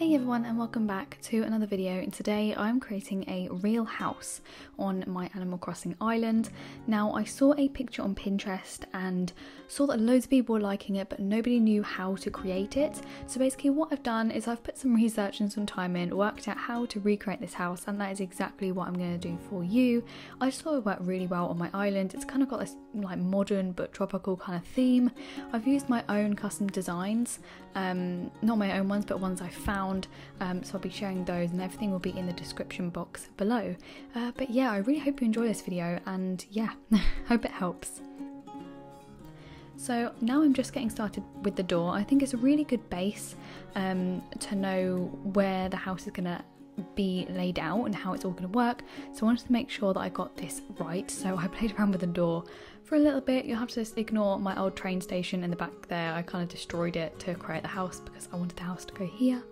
Hey everyone, and welcome back to another video, and today I'm creating a real house on my Animal Crossing island. Now, I saw a picture on Pinterest and saw that loads of people were liking it, but nobody knew how to create it. So basically what I've done is I've put some research and some time in, worked out how to recreate this house, and that is exactly what I'm going to do for you. I just thought it worked really well on my island. It's kind of got this like modern but tropical kind of theme. I've used my own custom designs, not my own ones but ones I found, so I'll be sharing those, and everything will be in the description box below. But yeah, I really hope you enjoy this video, and yeah, hope it helps. So now I'm just getting started with the door. I think it's a really good base to know where the house is going to be laid out and how it's all going to work. So I wanted to make sure that I got this right, so I played around with the door for a little bit. You'll have to just ignore my old train station in the back there. I kind of destroyed it to create the house because I wanted the house to go here.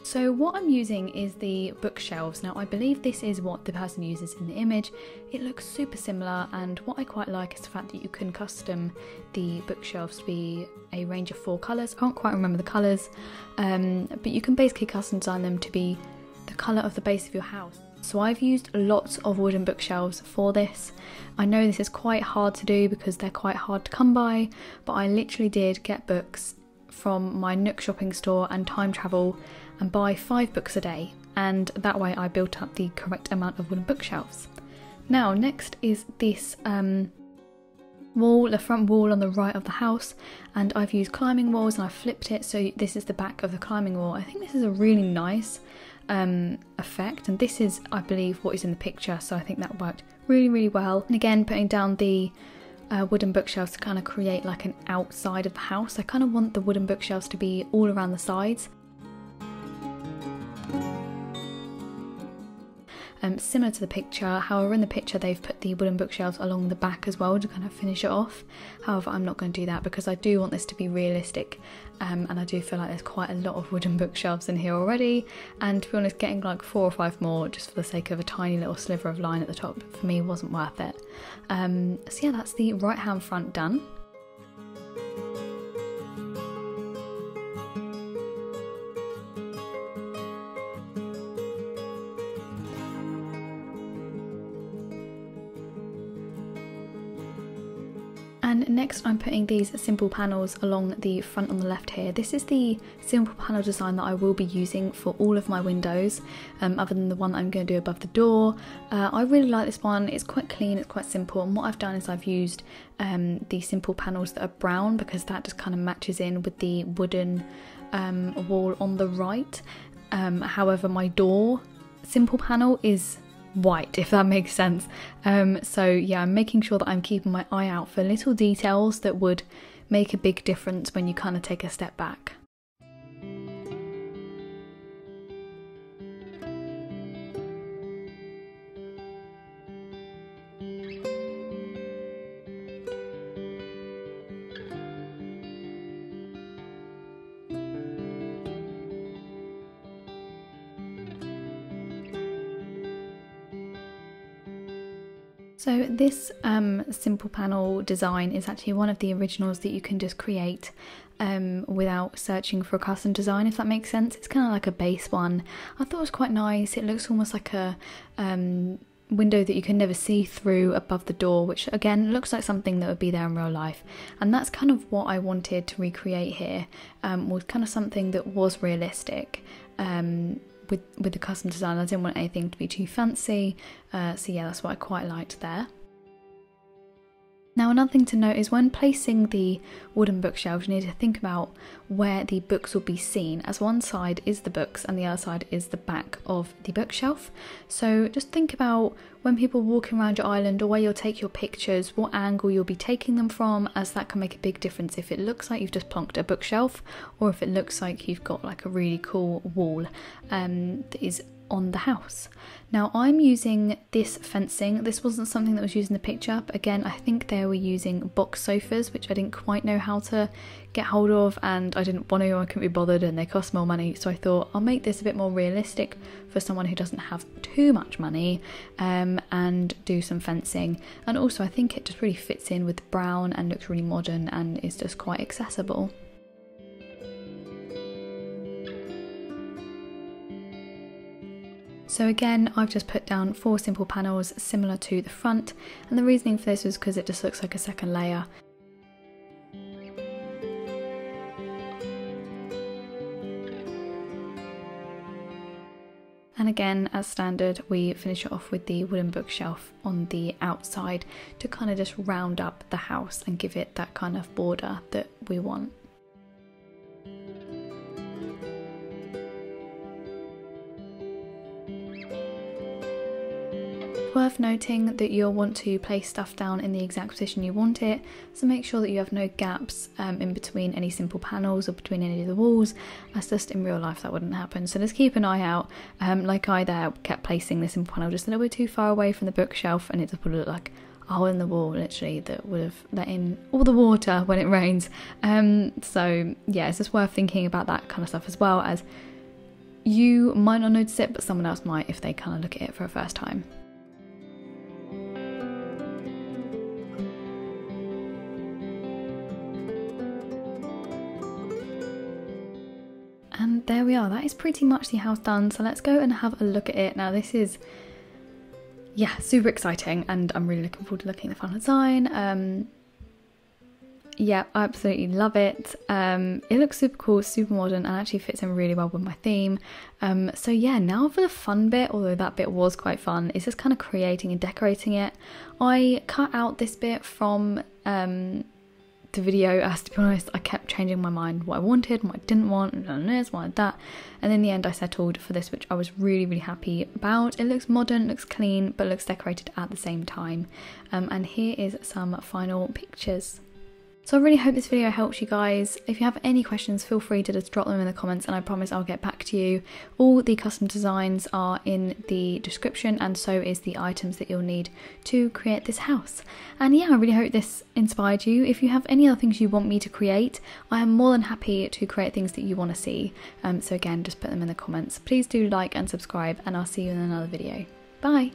So what I'm using is the bookshelves. Now I believe this is what the person uses in the image. It looks super similar, and what I quite like is the fact that you can custom the bookshelves to be a range of 4 colours. I can't quite remember the colours, but you can basically custom design them to be the colour of the base of your house. So I've used lots of wooden bookshelves for this. I know this is quite hard to do because they're quite hard to come by, but I literally did get books from my Nook shopping store and time travel and buy 5 books a day, and that way I built up the correct amount of wooden bookshelves. Now next is this wall, the front wall on the right of the house, and I've used climbing walls and I've flipped it so this is the back of the climbing wall. I think this is a really nice effect, and this is, I believe, what is in the picture, so I think that worked really well. And again, putting down the wooden bookshelves to kind of create like an outside of the house. I kind of want the wooden bookshelves to be all around the sides. Similar to the picture, however in the picture they've put the wooden bookshelves along the back as well to kind of finish it off. However, I'm not going to do that because I do want this to be realistic, and I do feel like there's quite a lot of wooden bookshelves in here already, and to be honest, getting like 4 or 5 more just for the sake of a tiny little sliver of line at the top for me wasn't worth it. So yeah, that's the right hand front done. And next I'm putting these simple panels along the front on the left here. This is the simple panel design that I will be using for all of my windows, other than the one that I'm going to do above the door. I really like this one. It's quite clean, it's quite simple, and what I've done is I've used the simple panels that are brown because that just kind of matches in with the wooden wall on the right. However, my door simple panel is white, if that makes sense. So yeah, I'm making sure that I'm keeping my eye out for little details that would make a big difference when you kind of take a step back. So this simple panel design is actually one of the originals that you can just create without searching for a custom design, if that makes sense. It's kind of like a base one. I thought it was quite nice. It looks almost like a window that you can never see through above the door, which again looks like something that would be there in real life. And that's kind of what I wanted to recreate here, was kind of something that was realistic. With the custom design, I didn't want anything to be too fancy, so yeah, that's what I quite liked there. Now, another thing to note is when placing the wooden bookshelves, you need to think about where the books will be seen, as one side is the books and the other side is the back of the bookshelf. So just think about when people are walking around your island or where you'll take your pictures, what angle you'll be taking them from, as that can make a big difference if it looks like you've just plonked a bookshelf or if it looks like you've got like a really cool wall that is on the house. Now I'm using this fencing. This wasn't something that was used in the picture, but again I think they were using box sofas, which I didn't quite know how to get hold of, and I didn't want to, I couldn't be bothered, and they cost more money, so I thought I'll make this a bit more realistic for someone who doesn't have too much money, and do some fencing. And also I think it just really fits in with the brown and looks really modern and is just quite accessible. So again, I've just put down 4 simple panels similar to the front, and the reasoning for this was because it just looks like a second layer. And again, as standard, we finish it off with the wooden bookshelf on the outside to kind of just round up the house and give it that kind of border that we want. Worth noting that you'll want to place stuff down in the exact position you want it, so make sure that you have no gaps in between any simple panels or between any of the walls, as just in real life that wouldn't happen. So just keep an eye out. Like I there kept placing this simple panel just a little bit too far away from the bookshelf, and it just would look like a hole in the wall literally that would have let in all the water when it rains. So yeah, it's just worth thinking about that kind of stuff, as well as you might not notice it, but someone else might if they kind of look at it for a first time. And there we are, that is pretty much the house done, so let's go and have a look at it. Now this is, yeah, super exciting, and I'm really looking forward to looking at the final design. Yeah, I absolutely love it. It looks super cool, super modern, and actually fits in really well with my theme. So yeah, now for the fun bit, although that bit was quite fun, is just kind of creating and decorating it. I cut out this bit from the video, as to be honest, I kept changing my mind what I wanted, what I didn't want, and this, wanted that, and in the end I settled for this, which I was really happy about. It looks modern, looks clean, but looks decorated at the same time. And here is some final pictures. So I really hope this video helps you guys. If you have any questions, feel free to just drop them in the comments, and I promise I'll get back to you. All the custom designs are in the description, and so is the items that you'll need to create this house. And yeah, I really hope this inspired you. If you have any other things you want me to create, I am more than happy to create things that you want to see. So again, just put them in the comments. Please do like and subscribe, and I'll see you in another video. Bye!